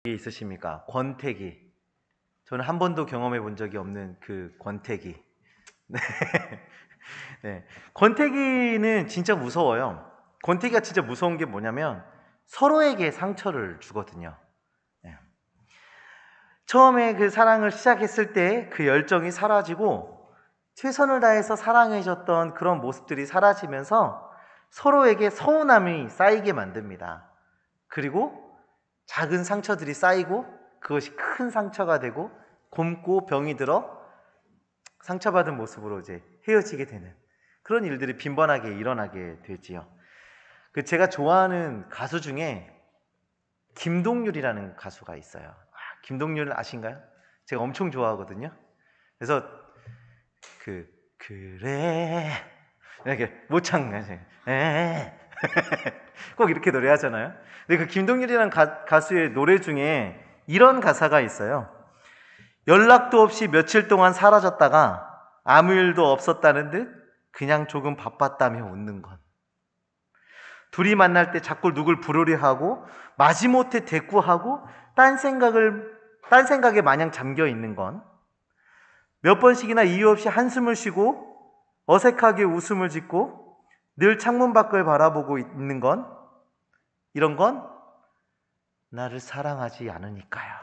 있으십니까? 권태기. 저는 한 번도 경험해 본 적이 없는 그 권태기. 네. 네. 권태기는 진짜 무서워요. 권태기가 진짜 무서운 게 뭐냐면 서로에게 상처를 주거든요. 네. 처음에 그 사랑을 시작했을 때 그 열정이 사라지고 최선을 다해서 사랑해줬던 그런 모습들이 사라지면서 서로에게 서운함이 쌓이게 만듭니다. 그리고 작은 상처들이 쌓이고 그것이 큰 상처가 되고 곪고 병이 들어 상처받은 모습으로 이제 헤어지게 되는 그런 일들이 빈번하게 일어나게 되지요. 제가 좋아하는 가수 중에 김동률이라는 가수가 있어요. 김동률 아신가요? 제가 엄청 좋아하거든요. 그래서 그래 이렇게 모창 꼭 이렇게 노래하잖아요. 근데 그 김동률이라는 가수의 노래 중에 이런 가사가 있어요. 연락도 없이 며칠 동안 사라졌다가 아무 일도 없었다는 듯 그냥 조금 바빴다며 웃는 건. 둘이 만날 때 자꾸 누굴 부르려 하고 마지못해 대꾸하고 딴 생각에 마냥 잠겨 있는 건. 몇 번씩이나 이유 없이 한숨을 쉬고 어색하게 웃음을 짓고 늘 창문 밖을 바라보고 있는 건, 이런 건 나를 사랑하지 않으니까요.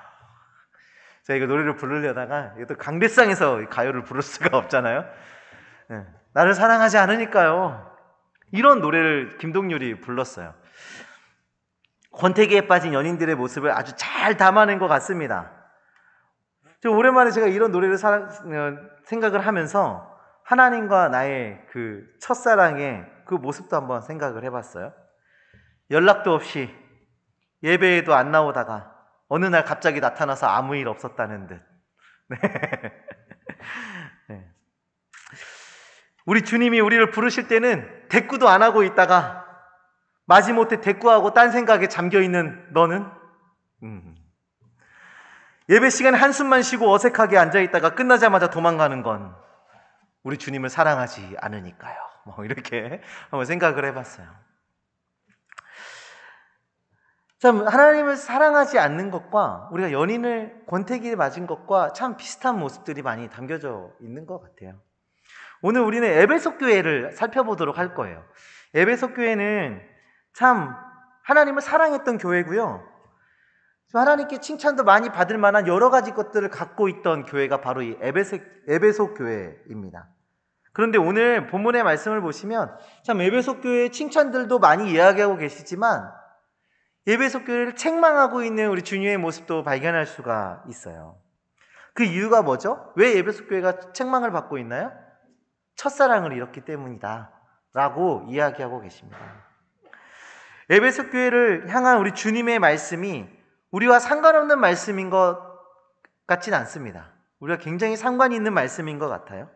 제가 이거 노래를 부르려다가 또 강대상에서 가요를 부를 수가 없잖아요. 네. 나를 사랑하지 않으니까요. 이런 노래를 김동률이 불렀어요. 권태기에 빠진 연인들의 모습을 아주 잘 담아낸 것 같습니다. 오랜만에 제가 이런 노래를 생각을 하면서 하나님과 나의 그 첫사랑의 그 모습도 한번 생각을 해봤어요. 연락도 없이 예배에도 안 나오다가 어느 날 갑자기 나타나서 아무 일 없었다는 듯. 네. 네. 우리 주님이 우리를 부르실 때는 대꾸도 안 하고 있다가 마지못해 대꾸하고 딴 생각에 잠겨있는 너는 예배 시간에 한숨만 쉬고 어색하게 앉아있다가 끝나자마자 도망가는 건 우리 주님을 사랑하지 않으니까요. 이렇게 한번 생각을 해봤어요. 참, 하나님을 사랑하지 않는 것과 우리가 연인을 권태기에 맞은 것과 참 비슷한 모습들이 많이 담겨져 있는 것 같아요. 오늘 우리는 에베소 교회를 살펴보도록 할 거예요. 에베소 교회는 참 하나님을 사랑했던 교회고요. 하나님께 칭찬도 많이 받을 만한 여러 가지 것들을 갖고 있던 교회가 바로 이 에베소 교회입니다. 그런데 오늘 본문의 말씀을 보시면 참 에베소 교회의 칭찬들도 많이 이야기하고 계시지만 에베소 교회를 책망하고 있는 우리 주님의 모습도 발견할 수가 있어요. 그 이유가 뭐죠? 왜 에베소 교회가 책망을 받고 있나요? 첫사랑을 잃었기 때문이다 라고 이야기하고 계십니다. 에베소 교회를 향한 우리 주님의 말씀이 우리와 상관없는 말씀인 것 같진 않습니다. 우리가 굉장히 상관이 있는 말씀인 것 같아요.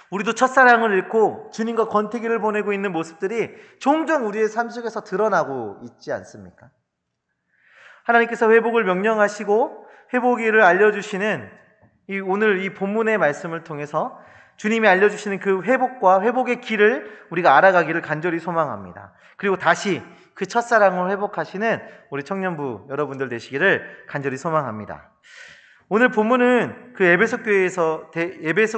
우리도 첫사랑을 잃고 주님과 권태기를 보내고 있는 모습들이 종종 우리의 삶 속에서 드러나고 있지 않습니까? 하나님께서 회복을 명령하시고 회복일을 알려주시는 오늘 이 본문의 말씀을 통해서 주님이 알려주시는 그 회복과 회복의 길을 우리가 알아가기를 간절히 소망합니다. 그리고 다시 그 첫사랑을 회복하시는 우리 청년부 여러분들 되시기를 간절히 소망합니다. 오늘 본문은 그 에베소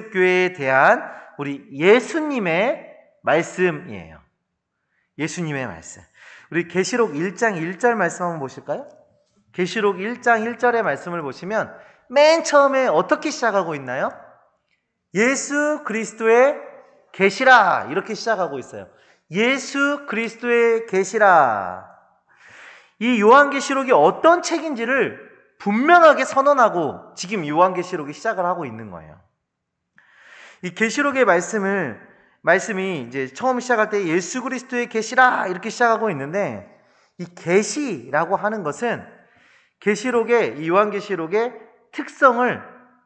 교회에 대한 우리 예수님의 말씀이에요. 예수님의 말씀. 우리 계시록 1장 1절 말씀 한번 보실까요? 계시록 1장 1절의 말씀을 보시면 맨 처음에 어떻게 시작하고 있나요? 예수 그리스도의 계시라 이렇게 시작하고 있어요. 예수 그리스도의 계시라. 이 요한계시록이 어떤 책인지를 분명하게 선언하고 지금 요한계시록이 시작을 하고 있는 거예요. 이 계시록의 말씀이 이제 처음 시작할 때 예수 그리스도의 계시라 이렇게 시작하고 있는데 이 계시라고 하는 것은 계시록의 이 요한계시록의 특성을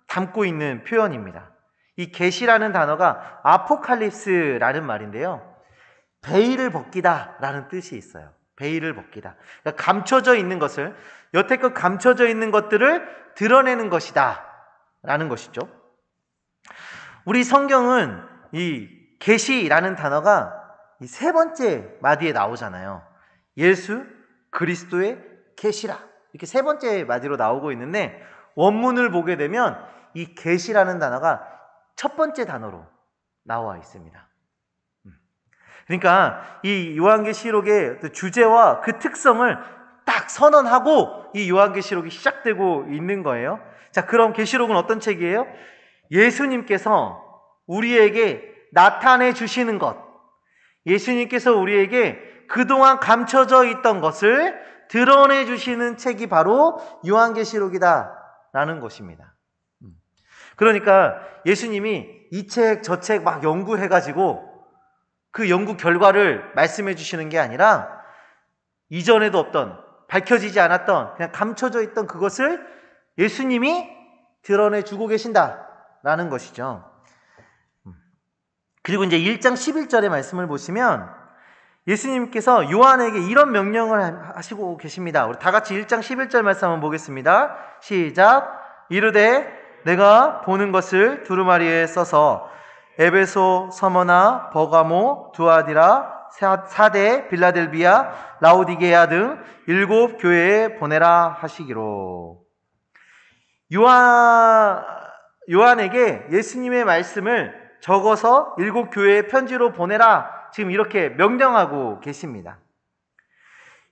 담고 있는 표현입니다. 이 계시라는 단어가 아포칼립스라는 말인데요. 베일을 벗기다 라는 뜻이 있어요. 베일을 벗기다. 그러니까 감춰져 있는 것을, 여태껏 감춰져 있는 것들을 드러내는 것이다 라는 것이죠. 우리 성경은 이 계시라는 단어가 이 세 번째 마디에 나오잖아요. 예수 그리스도의 계시라. 이렇게 세 번째 마디로 나오고 있는데 원문을 보게 되면 이 계시라는 단어가 첫 번째 단어로 나와 있습니다. 그러니까 이 요한계시록의 주제와 그 특성을 딱 선언하고 이 요한계시록이 시작되고 있는 거예요. 자, 그럼 계시록은 어떤 책이에요? 예수님께서 우리에게 나타내 주시는 것, 예수님께서 우리에게 그동안 감춰져 있던 것을 드러내 주시는 책이 바로 요한계시록이다 라는 것입니다. 그러니까 예수님이 이 책 저 책 막 연구해가지고 그 연구 결과를 말씀해 주시는 게 아니라 이전에도 없던, 밝혀지지 않았던, 그냥 감춰져 있던 그것을 예수님이 드러내 주고 계신다라는 것이죠. 그리고 이제 1장 11절의 말씀을 보시면 예수님께서 요한에게 이런 명령을 하시고 계십니다. 우리 다 같이 1장 11절 말씀 한번 보겠습니다. 시작. 이르되 내가 보는 것을 두루마리에 써서 에베소, 서머나, 버가모, 두아디라, 사데, 빌라델비아, 라오디게아 등 7 교회에 보내라 하시기로. 요한에게 예수님의 말씀을 적어서 7 교회에 편지로 보내라, 지금 이렇게 명령하고 계십니다.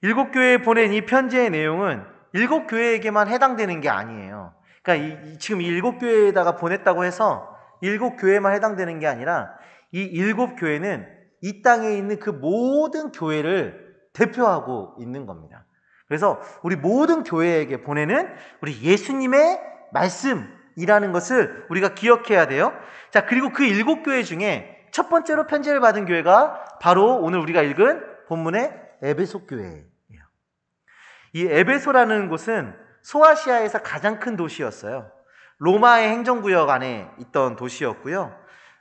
7 교회에 보낸 이 편지의 내용은 7 교회에게만 해당되는 게 아니에요. 그러니까 지금 이 7 교회에다가 보냈다고 해서 7 교회만 해당되는 게 아니라 이 7 교회는 이 땅에 있는 그 모든 교회를 대표하고 있는 겁니다. 그래서 우리 모든 교회에게 보내는 우리 예수님의 말씀이라는 것을 우리가 기억해야 돼요. 자, 그리고 그 7 교회 중에 첫 번째로 편지를 받은 교회가 바로 오늘 우리가 읽은 본문의 에베소 교회예요. 이 에베소라는 곳은 소아시아에서 가장 큰 도시였어요. 로마의 행정구역 안에 있던 도시였고요.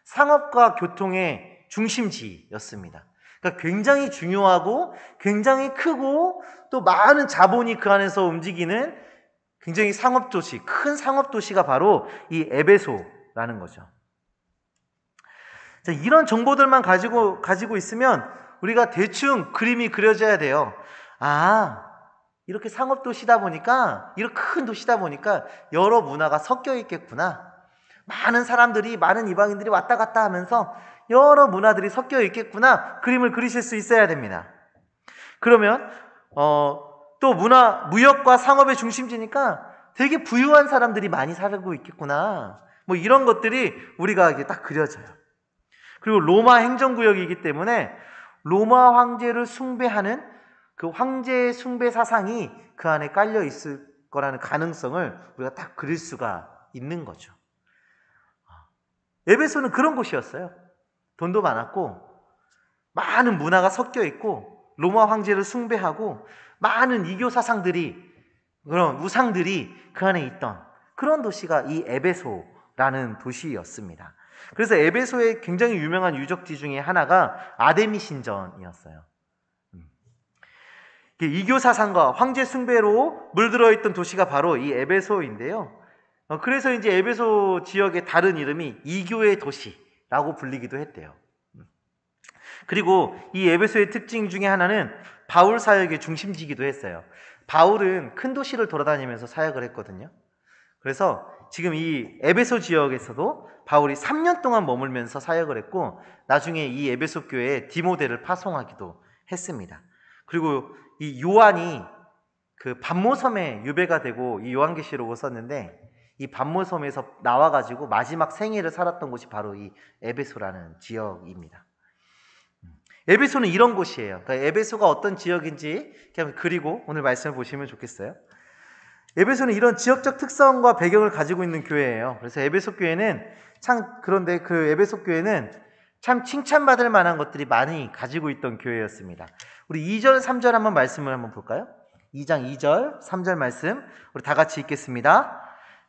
상업과 교통의 중심지였습니다. 그러니까 굉장히 중요하고 굉장히 크고 또 많은 자본이 그 안에서 움직이는 굉장히 상업도시, 큰 상업도시가 바로 이 에베소라는 거죠. 자, 이런 정보들만 가지고 있으면 우리가 대충 그림이 그려져야 돼요. 아, 이렇게 상업도시다 보니까, 이렇게 큰 도시다 보니까 여러 문화가 섞여 있겠구나. 많은 사람들이, 많은 이방인들이 왔다 갔다 하면서 여러 문화들이 섞여 있겠구나. 그림을 그리실 수 있어야 됩니다. 그러면 또 무역과 상업의 중심지니까 되게 부유한 사람들이 많이 살고 있겠구나. 뭐 이런 것들이 우리가 이게 딱 그려져요. 그리고 로마 행정구역이기 때문에 로마 황제를 숭배하는 그 황제 숭배 사상이 그 안에 깔려 있을 거라는 가능성을 우리가 딱 그릴 수가 있는 거죠. 에베소는 그런 곳이었어요. 돈도 많았고 많은 문화가 섞여 있고 로마 황제를 숭배하고 많은 이교 사상들이, 그런 우상들이 그 안에 있던 그런 도시가 이 에베소라는 도시였습니다. 그래서 에베소의 굉장히 유명한 유적지 중에 하나가 아데미 신전이었어요. 이교 사상과 황제 숭배로 물들어 있던 도시가 바로 이 에베소인데요. 그래서 이제 에베소 지역의 다른 이름이 이교의 도시라고 불리기도 했대요. 그리고 이 에베소의 특징 중에 하나는 바울 사역의 중심지이기도 했어요. 바울은 큰 도시를 돌아다니면서 사역을 했거든요. 그래서 지금 이 에베소 지역에서도 바울이 3년 동안 머물면서 사역을 했고, 나중에 이 에베소 교회에 디모데를 파송하기도 했습니다. 그리고 이 요한이 그 반모섬에 유배가 되고 이 요한계시록을 썼는데, 이 반모섬에서 나와가지고 마지막 생애를 살았던 곳이 바로 이 에베소라는 지역입니다. 에베소는 이런 곳이에요. 그러니까 에베소가 어떤 지역인지 그냥 그리고 오늘 말씀을 보시면 좋겠어요. 에베소는 이런 지역적 특성과 배경을 가지고 있는 교회예요. 그래서 에베소 교회는 그런데 그 에베소 교회는 참 칭찬받을 만한 것들이 많이 가지고 있던 교회였습니다. 우리 2절, 3절 한번 말씀을 한번 볼까요? 2장 2절, 3절 말씀 우리 다 같이 읽겠습니다.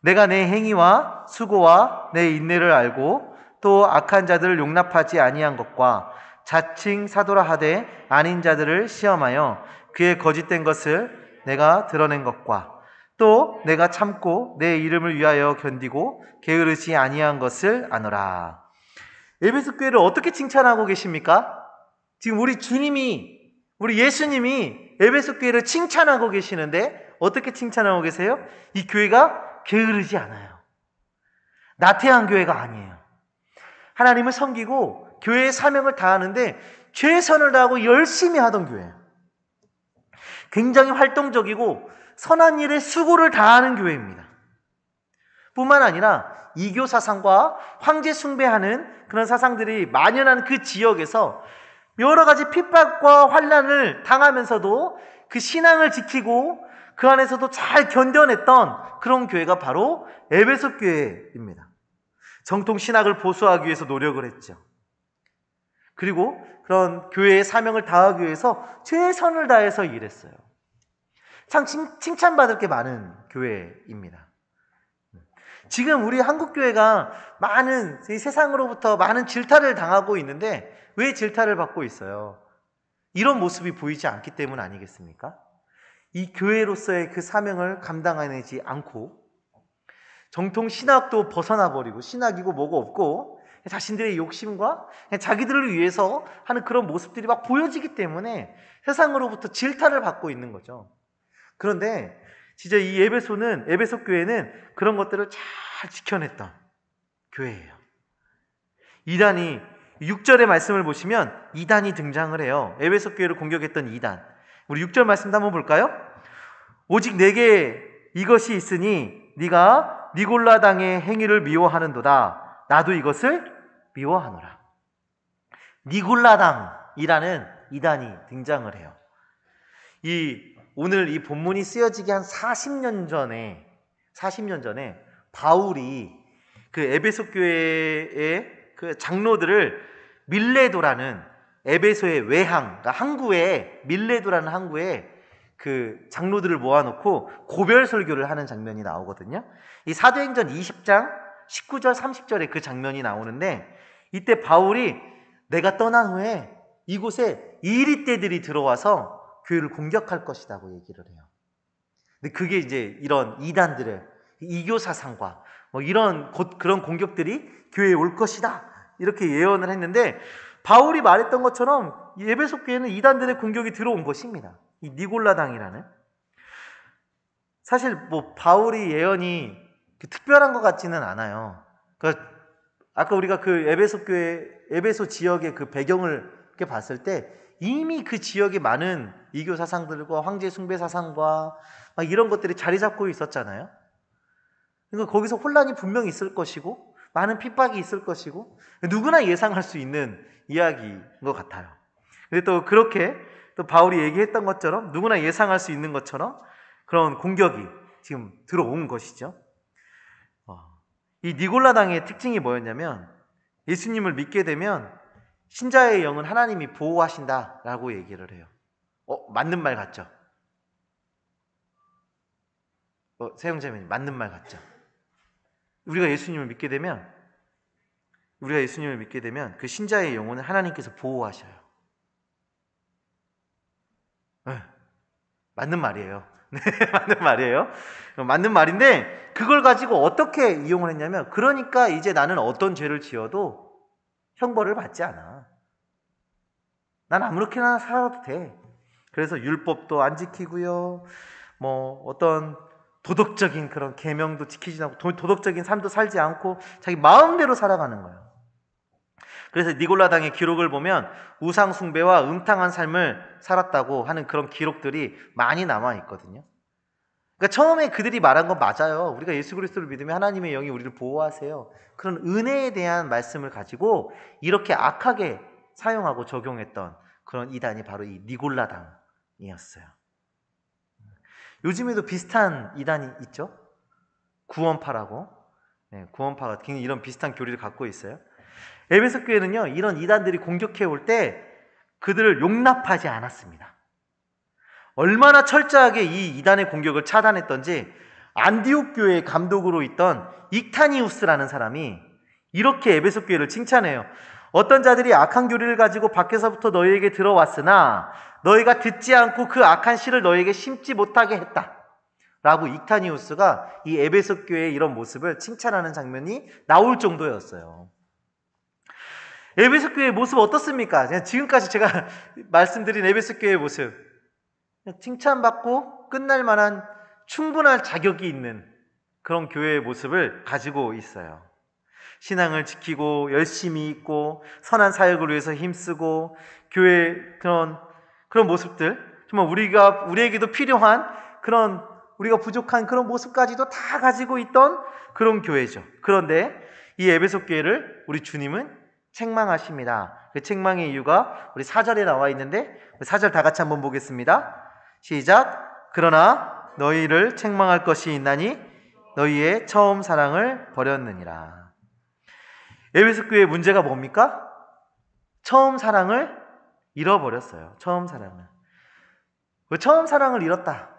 내가 내 행위와 수고와 내 인내를 알고 또 악한 자들을 용납하지 아니한 것과 자칭 사도라 하되 아닌 자들을 시험하여 그의 거짓된 것을 내가 드러낸 것과 또 내가 참고 내 이름을 위하여 견디고 게으르지 아니한 것을 아노라. 에베소 교회를 어떻게 칭찬하고 계십니까? 지금 우리 주님이, 우리 예수님이 에베소 교회를 칭찬하고 계시는데 어떻게 칭찬하고 계세요? 이 교회가 게으르지 않아요. 나태한 교회가 아니에요. 하나님을 섬기고 교회의 사명을 다하는데 최선을 다하고 열심히 하던 교회예요. 굉장히 활동적이고 선한 일에 수고를 다하는 교회입니다. 뿐만 아니라 이교 사상과 황제 숭배하는 그런 사상들이 만연한 그 지역에서 여러 가지 핍박과 환난을 당하면서도 그 신앙을 지키고 그 안에서도 잘 견뎌냈던 그런 교회가 바로 에베소 교회입니다. 정통 신학을 보수하기 위해서 노력을 했죠. 그리고 그런 교회의 사명을 다하기 위해서 최선을 다해서 일했어요. 참 칭찬받을 게 많은 교회입니다. 지금 우리 한국교회가 많은 세상으로부터 많은 질타를 당하고 있는데 왜 질타를 받고 있어요? 이런 모습이 보이지 않기 때문 아니겠습니까? 이 교회로서의 그 사명을 감당해내지 않고 정통 신학도 벗어나 버리고 신학이고 뭐고 없고 자신들의 욕심과 자기들을 위해서 하는 그런 모습들이 막 보여지기 때문에 세상으로부터 질타를 받고 있는 거죠. 그런데 진짜 이 에베소 교회는 그런 것들을 잘 지켜냈던 교회예요. 이단이 6절의 말씀을 보시면 이단이 등장을 해요. 에베소 교회를 공격했던 이단. 우리 6절 말씀도 한번 볼까요? 오직 내게 이것이 있으니 네가 니골라당의 행위를 미워하는도다. 나도 이것을 미워하노라. 니골라당이라는 이단이 등장을 해요. 오늘 이 본문이 쓰여지기 한 40년 전에 바울이 그 에베소 교회의 그 장로들을 밀레도라는 에베소의 외항, 그러니까 항구에 밀레도라는 항구에 그 장로들을 모아놓고 고별 설교를 하는 장면이 나오거든요. 이 사도행전 20장 19절 30절에 그 장면이 나오는데 이때 바울이 내가 떠난 후에 이곳에 이리떼들이 들어와서 교회를 공격할 것이라고 얘기를 해요. 근데 그게 이제 이런 이단들의 이교 사상과 뭐 이런 그런 공격들이 교회에 올 것이다 이렇게 예언을 했는데 바울이 말했던 것처럼 에베소 교회는 이단들의 공격이 들어온 것입니다. 이 니골라당이라는 사실 뭐 바울이 예언이 특별한 것 같지는 않아요. 그러니까 아까 우리가 그 에베소 지역의 그 배경을 이렇게 봤을 때 이미 그 지역에 많은 이교 사상들과 황제 숭배 사상과 막 이런 것들이 자리 잡고 있었잖아요. 그러니까 거기서 혼란이 분명히 있을 것이고 많은 핍박이 있을 것이고 누구나 예상할 수 있는 이야기인 것 같아요. 근데 또 그렇게 또 바울이 얘기했던 것처럼 누구나 예상할 수 있는 것처럼 그런 공격이 지금 들어온 것이죠. 이 니골라당의 특징이 뭐였냐면 예수님을 믿게 되면 신자의 영은 하나님이 보호하신다라고 얘기를 해요. 맞는 말 같죠? 세영자매님 맞는 말 같죠? 우리가 예수님을 믿게 되면 그 신자의 영혼을 하나님께서 보호하셔요. 네, 맞는 말이에요. 네, 맞는 말이에요. 맞는 말인데 그걸 가지고 어떻게 이용을 했냐면 그러니까 이제 나는 어떤 죄를 지어도 형벌을 받지 않아. 난 아무렇게나 살아도 돼. 그래서 율법도 안 지키고요. 뭐 어떤 도덕적인 그런 계명도 지키지 않고 도덕적인 삶도 살지 않고 자기 마음대로 살아가는 거예요. 그래서 니골라당의 기록을 보면 우상 숭배와 음탕한 삶을 살았다고 하는 그런 기록들이 많이 남아 있거든요. 그러니까 처음에 그들이 말한 건 맞아요. 우리가 예수 그리스도를 믿으면 하나님의 영이 우리를 보호하세요. 그런 은혜에 대한 말씀을 가지고 이렇게 악하게 사용하고 적용했던 그런 이단이 바로 이 니골라당이었어요. 요즘에도 비슷한 이단이 있죠. 구원파라고. 네, 구원파가 굉장히 이런 비슷한 교리를 갖고 있어요. 에베소 교회는요, 이런 이단들이 공격해 올 때 그들을 용납하지 않았습니다. 얼마나 철저하게 이 이단의 공격을 차단했던지 안디옥 교회의 감독으로 있던 익타니우스라는 사람이 이렇게 에베소 교회를 칭찬해요. 어떤 자들이 악한 교리를 가지고 밖에서부터 너희에게 들어왔으나 너희가 듣지 않고 그 악한 씨를 너희에게 심지 못하게 했다 라고 익타니우스가 이 에베소 교회의 이런 모습을 칭찬하는 장면이 나올 정도였어요. 에베소 교회의 모습 어떻습니까? 지금까지 제가 말씀드린 에베소 교회의 모습 칭찬받고 끝날 만한 충분할 자격이 있는 그런 교회의 모습을 가지고 있어요. 신앙을 지키고 열심히 있고 선한 사역을 위해서 힘쓰고 교회 그런 모습들, 정말 우리에게도 필요한 그런 우리가 부족한 그런 모습까지도 다 가지고 있던 그런 교회죠. 그런데 이 에베소 교회를 우리 주님은 책망하십니다. 그 책망의 이유가 우리 4절에 나와 있는데 4절 다 같이 한번 보겠습니다. 시작. 그러나 너희를 책망할 것이 있나니 너희의 처음 사랑을 버렸느니라. 에베소 교회의 문제가 뭡니까? 처음 사랑을 잃어버렸어요. 처음 사랑을. 처음 사랑을 잃었다.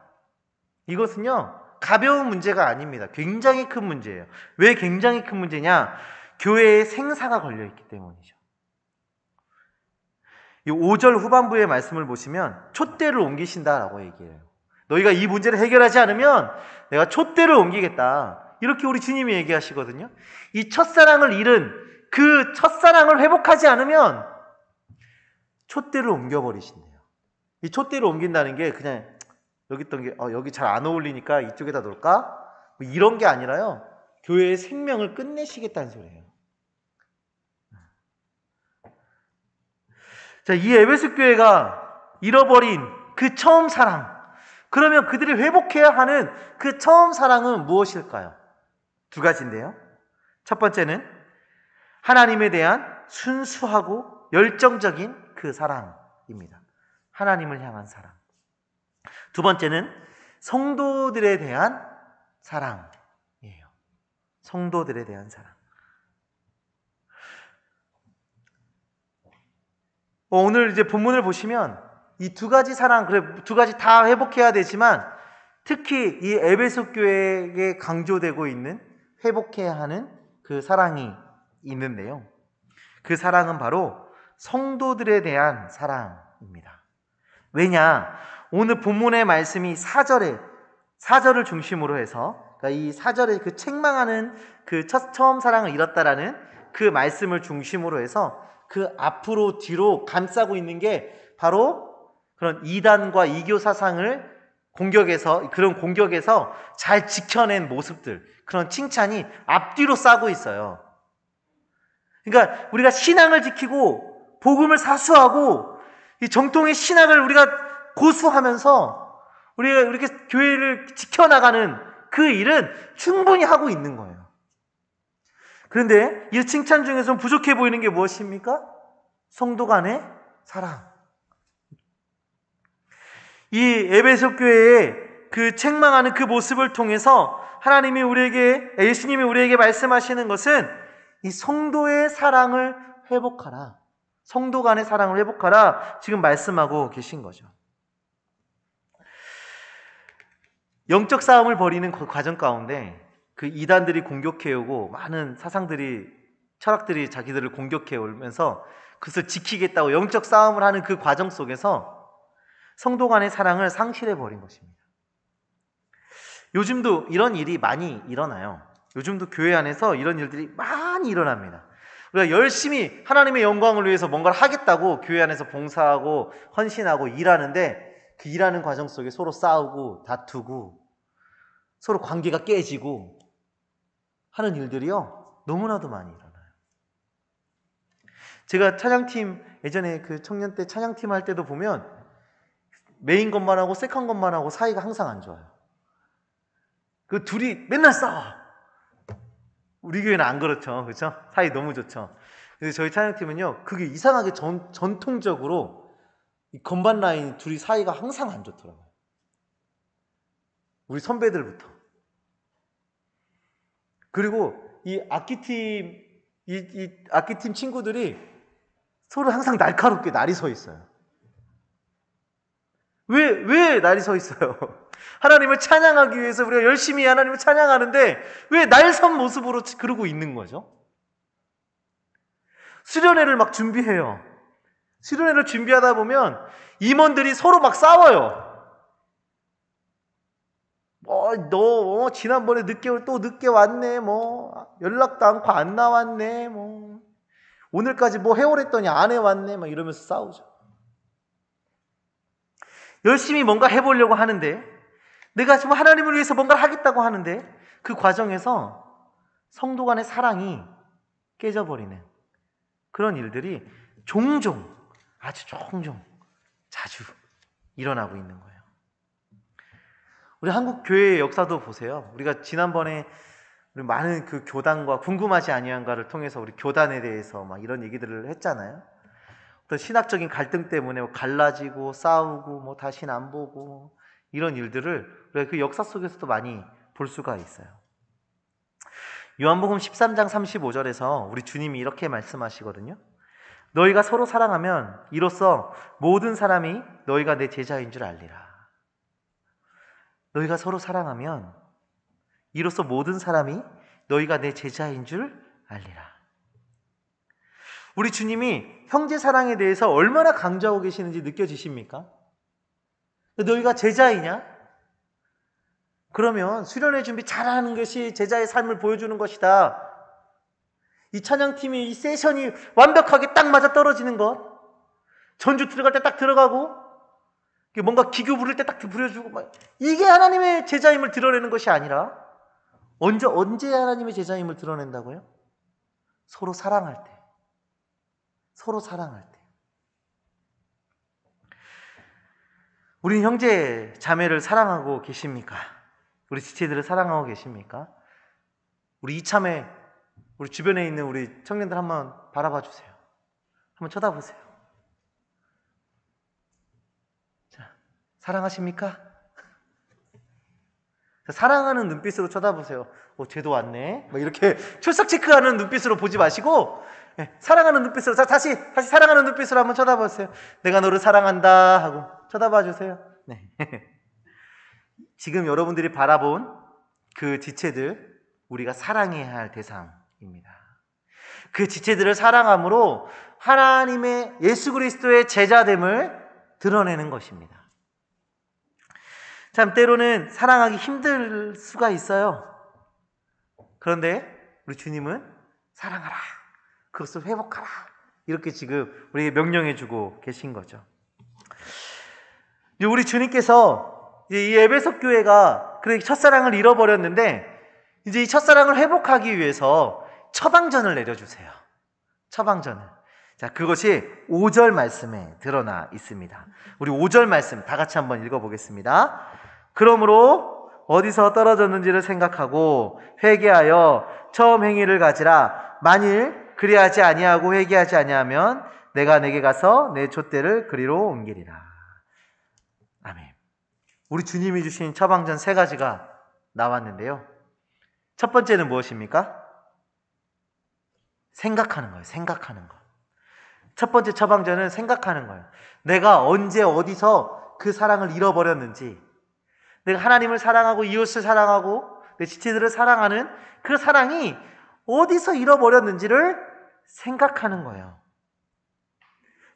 이것은요, 가벼운 문제가 아닙니다. 굉장히 큰 문제예요. 왜 굉장히 큰 문제냐? 교회의 생사가 걸려있기 때문이죠. 이 5절 후반부의 말씀을 보시면 촛대를 옮기신다라고 얘기해요. 너희가 이 문제를 해결하지 않으면 내가 촛대를 옮기겠다. 이렇게 우리 주님이 얘기하시거든요. 이 첫사랑을 잃은 그 첫사랑을 회복하지 않으면 촛대를 옮겨버리신대요. 이 촛대를 옮긴다는 게 그냥 여기 있던 게 여기 잘 안 어울리니까 이쪽에다 놓을까? 뭐 이런 게 아니라요. 교회의 생명을 끝내시겠다는 소리예요. 자, 이 에베소 교회가 잃어버린 그 처음 사랑. 그러면 그들이 회복해야 하는 그 처음 사랑은 무엇일까요? 두 가지인데요. 첫 번째는 하나님에 대한 순수하고 열정적인 그 사랑입니다. 하나님을 향한 사랑. 두 번째는 성도들에 대한 사랑이에요. 성도들에 대한 사랑. 오늘 이제 본문을 보시면 이 두 가지 사랑, 그래 두 가지 다 회복해야 되지만 특히 이 에베소 교회에 강조되고 있는 회복해야 하는 그 사랑이 있는데요. 그 사랑은 바로 성도들에 대한 사랑입니다. 왜냐? 오늘 본문의 말씀이 4절을 중심으로 해서, 그러니까 이 4절에 그 책망하는 그 처음 사랑을 잃었다라는 그 말씀을 중심으로 해서 그 앞으로 뒤로 감싸고 있는 게 바로 그런 이단과 이교 사상을 그런 공격에서 잘 지켜낸 모습들, 그런 칭찬이 앞뒤로 싸고 있어요. 그러니까 우리가 신앙을 지키고 복음을 사수하고 이 정통의 신학을 우리가 고수하면서 우리가 이렇게 교회를 지켜나가는 그 일은 충분히 하고 있는 거예요. 그런데 이 칭찬 중에서 부족해 보이는 게 무엇입니까? 성도 간의 사랑. 이 에베소 교회의 그 책망하는 그 모습을 통해서 예수님이 우리에게 말씀하시는 것은 이 성도의 사랑을 회복하라. 성도 간의 사랑을 회복하라. 지금 말씀하고 계신 거죠. 영적 싸움을 벌이는 그 과정 가운데 그 이단들이 공격해오고 많은 철학들이 자기들을 공격해오면서 그것을 지키겠다고 영적 싸움을 하는 그 과정 속에서 성도 간의 사랑을 상실해버린 것입니다. 요즘도 이런 일이 많이 일어나요. 요즘도 교회 안에서 이런 일들이 많이 일어납니다. 우리가 열심히 하나님의 영광을 위해서 뭔가를 하겠다고 교회 안에서 봉사하고 헌신하고 일하는데 그 일하는 과정 속에 서로 싸우고 다투고 서로 관계가 깨지고 하는 일들이요, 너무나도 많이 일어나요. 제가 예전에 그 청년 때 찬양팀 할 때도 보면 메인 것만하고 세컨 것만하고 사이가 항상 안 좋아요. 그 둘이 맨날 싸워. 우리 교회는 안 그렇죠. 그렇죠? 사이 너무 좋죠. 근데 저희 찬양팀은요, 그게 이상하게 전통적으로 이 건반 라인 둘이 사이가 항상 안 좋더라고요. 우리 선배들부터. 그리고 이 악기팀 친구들이 서로 항상 날카롭게 날이 서 있어요. 왜 날이 서 있어요? 하나님을 찬양하기 위해서 우리가 열심히 하나님을 찬양하는데 왜 날선 모습으로 그러고 있는 거죠? 수련회를 막 준비해요. 수련회를 준비하다 보면 임원들이 서로 막 싸워요. 너 지난번에 늦게 왔네. 연락도 않고 안 나왔네. 오늘까지 해오랬더니 안 해왔네. 막 이러면서 싸우죠. 열심히 뭔가 해보려고 하는데 내가 지금 하나님을 위해서 뭔가를 하겠다고 하는데 그 과정에서 성도 간의 사랑이 깨져버리는 그런 일들이 종종, 아주 종종, 자주 일어나고 있는 거예요. 우리 한국 교회의 역사도 보세요. 우리가 지난번에 우리 많은 그 교단과 궁금하지 아니한가를 통해서 우리 교단에 대해서 막 이런 얘기들을 했잖아요. 어떤 신학적인 갈등 때문에 갈라지고 싸우고 뭐 다시는 안 보고 이런 일들을 우리가 그 역사 속에서도 많이 볼 수가 있어요. 요한복음 13장 35절에서 우리 주님이 이렇게 말씀하시거든요. 너희가 서로 사랑하면 이로써 모든 사람이 너희가 내 제자인 줄 알리라. 너희가 서로 사랑하면 이로써 모든 사람이 너희가 내 제자인 줄 알리라. 우리 주님이 형제 사랑에 대해서 얼마나 강조하고 계시는지 느껴지십니까? 너희가 제자이냐? 그러면 수련회 준비 잘하는 것이 제자의 삶을 보여주는 것이다. 이 찬양팀이 이 세션이 완벽하게 딱 맞아 떨어지는 것, 전주 들어갈 때 딱 들어가고 뭔가 기교 부를 때 딱 부려주고, 이게 하나님의 제자임을 드러내는 것이 아니라 언제 하나님의 제자임을 드러낸다고요? 서로 사랑할 때. 서로 사랑할 때. 우리 형제 자매를 사랑하고 계십니까? 우리 지체들을 사랑하고 계십니까? 우리 이참에 우리 주변에 있는 우리 청년들 한번 바라봐 주세요. 한번 쳐다보세요. 자, 사랑하십니까? 사랑하는 눈빛으로 쳐다보세요. 쟤도 왔네. 뭐 이렇게 출석 체크하는 눈빛으로 보지 마시고, 사랑하는 눈빛으로, 다시 사랑하는 눈빛으로 한번 쳐다보세요. 내가 너를 사랑한다 하고 쳐다봐 주세요. 네. 지금 여러분들이 바라본 그 지체들, 우리가 사랑해야 할 대상입니다. 그 지체들을 사랑함으로 하나님의 예수 그리스도의 제자됨을 드러내는 것입니다. 참 때로는 사랑하기 힘들 수가 있어요. 그런데 우리 주님은 사랑하라, 그것을 회복하라, 이렇게 지금 우리에게 명령해주고 계신 거죠. 우리 주님께서 이 에베소 교회가 그렇게 첫사랑을 잃어버렸는데 이제 이 첫사랑을 회복하기 위해서 처방전을 내려주세요. 처방전을. 자, 그것이 5절 말씀에 드러나 있습니다. 우리 5절 말씀 다 같이 한번 읽어보겠습니다. 그러므로 어디서 떨어졌는지를 생각하고 회개하여 처음 행위를 가지라. 만일 그리하지 아니하고 회개하지 아니하면 내가 내게 가서 내 촛대를 그리로 옮기리라. 아멘. 우리 주님이 주신 처방전 3가지가 나왔는데요. 첫 번째는 무엇입니까? 생각하는 거예요. 생각하는 거. 첫 번째 처방전은 생각하는 거예요. 내가 언제 어디서 그 사랑을 잃어버렸는지, 내가 하나님을 사랑하고 이웃을 사랑하고 내 지체들을 사랑하는 그 사랑이 어디서 잃어버렸는지를 생각하는 거예요.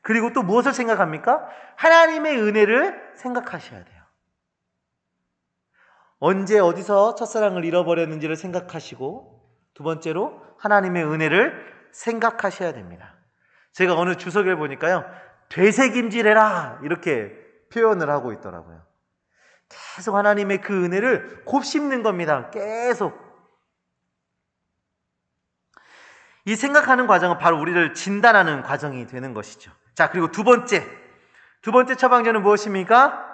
그리고 또 무엇을 생각합니까? 하나님의 은혜를 생각하셔야 돼요. 언제 어디서 첫사랑을 잃어버렸는지를 생각하시고, 두 번째로 하나님의 은혜를 생각하셔야 됩니다. 제가 어느 주석을 보니까요, 되새김질해라 이렇게 표현을 하고 있더라고요. 계속 하나님의 그 은혜를 곱씹는 겁니다. 계속. 이 생각하는 과정은 바로 우리를 진단하는 과정이 되는 것이죠. 자, 그리고 두 번째 처방전은 무엇입니까?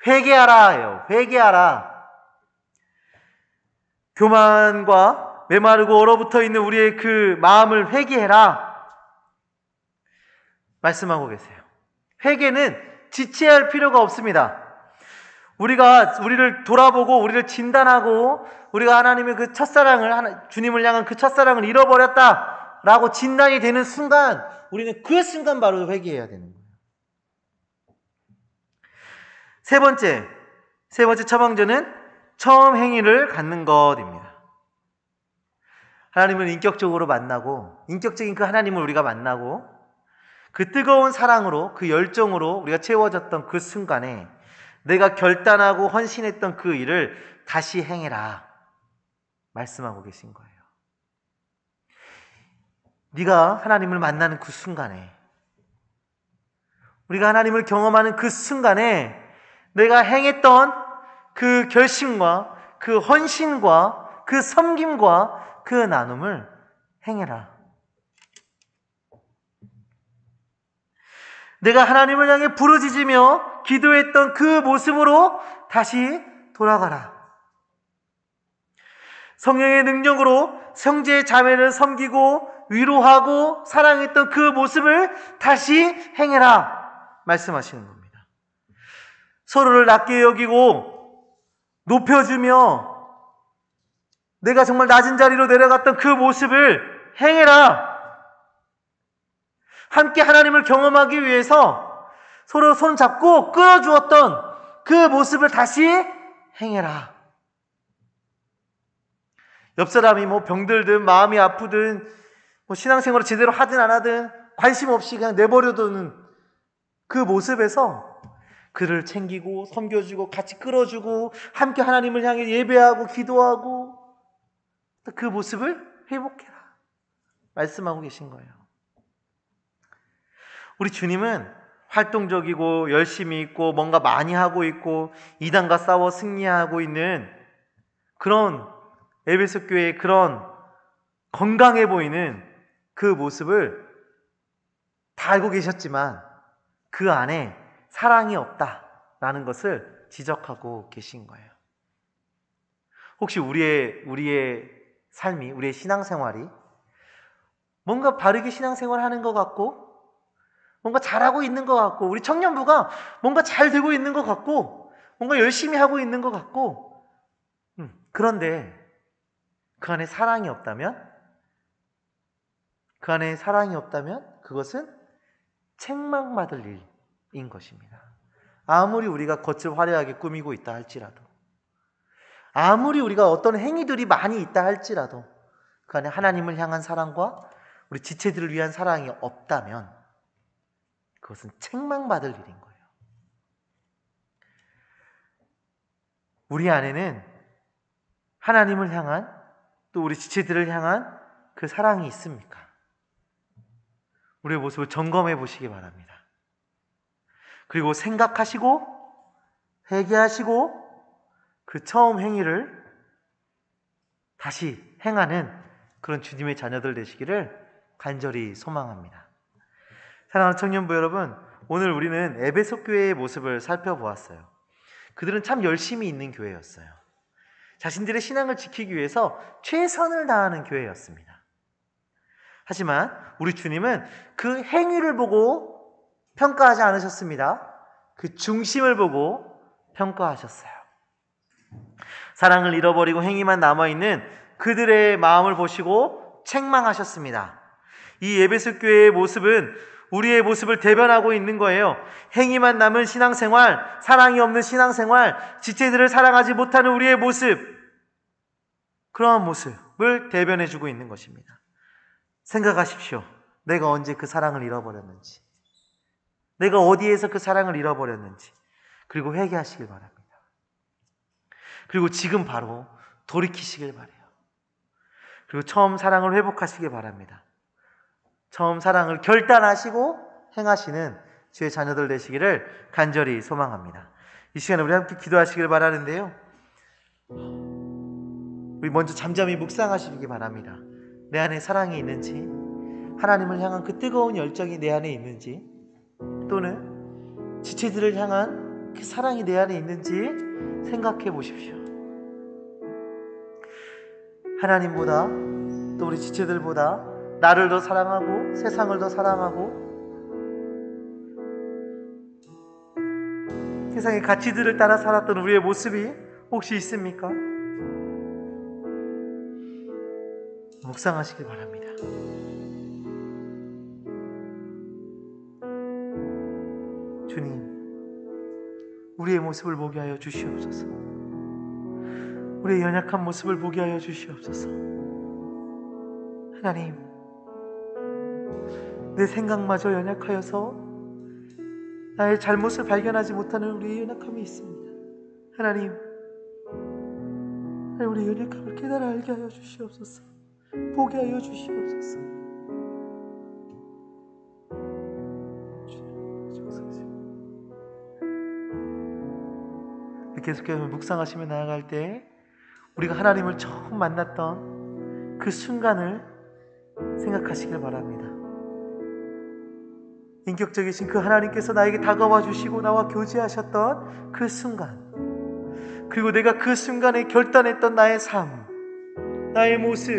회개하라예요. 회개하라. 교만과 메마르고 얼어붙어 있는 우리의 그 마음을 회개해라 말씀하고 계세요. 회개는 지체할 필요가 없습니다. 우리가 우리를 돌아보고 우리를 진단하고 우리가 하나님의 그 첫사랑을, 주님을 향한 그 첫사랑을 잃어버렸다라고 진단이 되는 순간, 우리는 그 순간 바로 회개해야 되는 거예요. 세 번째 처방전은 처음 행위를 갖는 것입니다. 하나님을 인격적으로 만나고, 인격적인 그 하나님을 우리가 만나고, 그 뜨거운 사랑으로, 그 열정으로 우리가 채워졌던 그 순간에 내가 결단하고 헌신했던 그 일을 다시 행해라 말씀하고 계신 거예요. 네가 하나님을 만나는 그 순간에, 우리가 하나님을 경험하는 그 순간에 내가 행했던 그 결심과 그 헌신과 그 섬김과 그 나눔을 행해라. 내가 하나님을 향해 부르짖으며 기도했던 그 모습으로 다시 돌아가라. 성령의 능력으로 형제 자매를 섬기고 위로하고 사랑했던 그 모습을 다시 행해라 말씀하시는 겁니다. 서로를 낮게 여기고 높여주며 내가 정말 낮은 자리로 내려갔던 그 모습을 행해라. 함께 하나님을 경험하기 위해서 서로 손잡고 끌어주었던 그 모습을 다시 행해라. 옆 사람이 병들든 마음이 아프든 신앙생활을 제대로 하든 안 하든 관심 없이 그냥 내버려두는 그 모습에서 그를 챙기고 섬겨주고 같이 끌어주고 함께 하나님을 향해 예배하고 기도하고 그 모습을 회복해라 말씀하고 계신 거예요. 우리 주님은 활동적이고 열심히 있고 뭔가 많이 하고 있고 이단과 싸워 승리하고 있는 그런 에베소 교회의 그런 건강해 보이는 그 모습을 다 알고 계셨지만 그 안에 사랑이 없다라는 것을 지적하고 계신 거예요. 혹시 우리의 삶이, 우리의 신앙생활이 뭔가 바르게 신앙생활하는 것 같고 뭔가 잘하고 있는 것 같고 우리 청년부가 뭔가 잘 되고 있는 것 같고 뭔가 열심히 하고 있는 것 같고 그런데 그 안에 사랑이 없다면 그것은 책망받을 일인 것입니다. 아무리 우리가 겉을 화려하게 꾸미고 있다 할지라도 아무리 우리가 어떤 행위들이 많이 있다 할지라도 그 안에 하나님을 향한 사랑과 우리 지체들을 위한 사랑이 없다면 그것은 책망받을 일인 거예요. 우리 안에는 하나님을 향한 또 우리 지체들을 향한 그 사랑이 있습니까? 우리의 모습을 점검해 보시기 바랍니다. 그리고 생각하시고 회개하시고 그 처음 행위를 다시 행하는 그런 주님의 자녀들 되시기를 간절히 소망합니다. 사랑하는 청년부 여러분, 오늘 우리는 에베소 교회의 모습을 살펴보았어요. 그들은 참 열심히 있는 교회였어요. 자신들의 신앙을 지키기 위해서 최선을 다하는 교회였습니다. 하지만 우리 주님은 그 행위를 보고 평가하지 않으셨습니다. 그 중심을 보고 평가하셨어요. 사랑을 잃어버리고 행위만 남아있는 그들의 마음을 보시고 책망하셨습니다. 이 에베소 교회의 모습은 우리의 모습을 대변하고 있는 거예요. 행위만 남은 신앙생활, 사랑이 없는 신앙생활, 지체들을 사랑하지 못하는 우리의 모습, 그러한 모습을 대변해주고 있는 것입니다. 생각하십시오. 내가 언제 그 사랑을 잃어버렸는지, 내가 어디에서 그 사랑을 잃어버렸는지, 그리고 회개하시길 바랍니다. 그리고 지금 바로 돌이키시길 바라요. 그리고 처음 사랑을 회복하시길 바랍니다. 처음 사랑을 결단하시고 행하시는 주의 자녀들 되시기를 간절히 소망합니다. 이 시간에 우리 함께 기도하시길 바라는데요, 우리 먼저 잠잠히 묵상하시기 바랍니다. 내 안에 사랑이 있는지, 하나님을 향한 그 뜨거운 열정이 내 안에 있는지, 또는 지체들을 향한 그 사랑이 내 안에 있는지 생각해 보십시오. 하나님보다 또 우리 지체들보다 나를 더 사랑하고 세상을 더 사랑하고 세상의 가치들을 따라 살았던 우리의 모습이 혹시 있습니까? 묵상하시길 바랍니다. 주님, 우리의 모습을 보게 하여 주시옵소서. 우리의 연약한 모습을 보게 하여 주시옵소서. 하나님, 내 생각마저 연약하여서 나의 잘못을 발견하지 못하는 우리의 연약함이 있습니다. 하나님, 우리의 연약함을 깨달아 알게 하여 주시옵소서. 보게 하여 주시옵소서. 이렇게 계속해서 묵상하시며 나아갈 때 우리가 하나님을 처음 만났던 그 순간을 생각하시길 바랍니다. 인격적이신 그 하나님께서 나에게 다가와 주시고 나와 교제하셨던 그 순간, 그리고 내가 그 순간에 결단했던 나의 삶, 나의 모습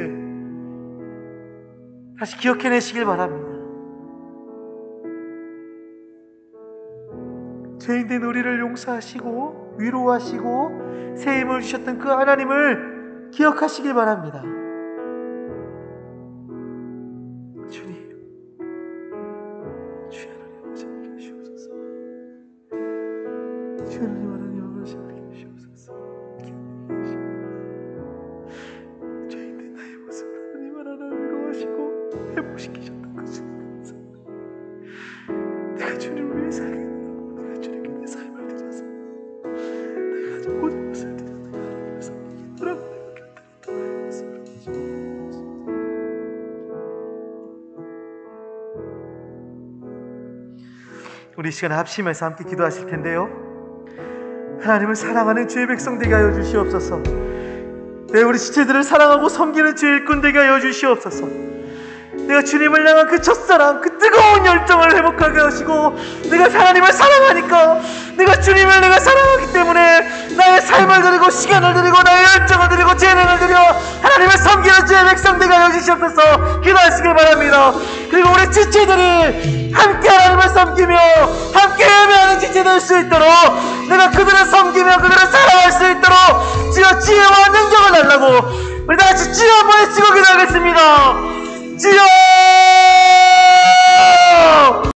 다시 기억해내시길 바랍니다. 죄인된 우리를 용서하시고 위로하시고 새 힘을 주셨던 그 하나님을 기억하시길 바랍니다. 주님, 주 하나님 아버지 함께 하시옵소서. 주 하나님 아버지 함께 하시옵소서. 죄인된 나의 모습을 하나님 하나님 위로하시고 회복시키셨던 그 순간에서 내가 주님을 위해 살게 되고, 내가 주님께 내 삶을 드려서 내가 모든 것을 드려 내가 하나님을 섬기겠노라 내가 결단했던 것을 우리 이 시간에 합심해서 함께 기도하실 텐데요, 하나님을 사랑하는 주의 백성 되게 하여 주시옵소서. 네, 우리 지체들을 사랑하고 섬기는 주의 일꾼 되게 하여 주시옵소서. 내가 주님을 향한 그 첫사랑, 그 뜨거운 열정을 회복하게 하시고, 내가 하나님을 사랑하니까, 내가 주님을 내가 사랑하기 때문에 나의 삶을 드리고 시간을 드리고 나의 열정을 드리고 재능을 드려 하나님을 섬기는 주의 백성 되게 하여 주시옵소서. 기도하시길 바랍니다. 그리고 우리 지체들이 함께 하나님을 섬기며 함께 예배하는 지체 될 수 있도록, 내가 그들을 섬기며 그들을 사랑할 수 있도록 주여 지혜와 능력을 달라고 우리 다같이 주여 한번 외치고 기도하겠습니다. 주여!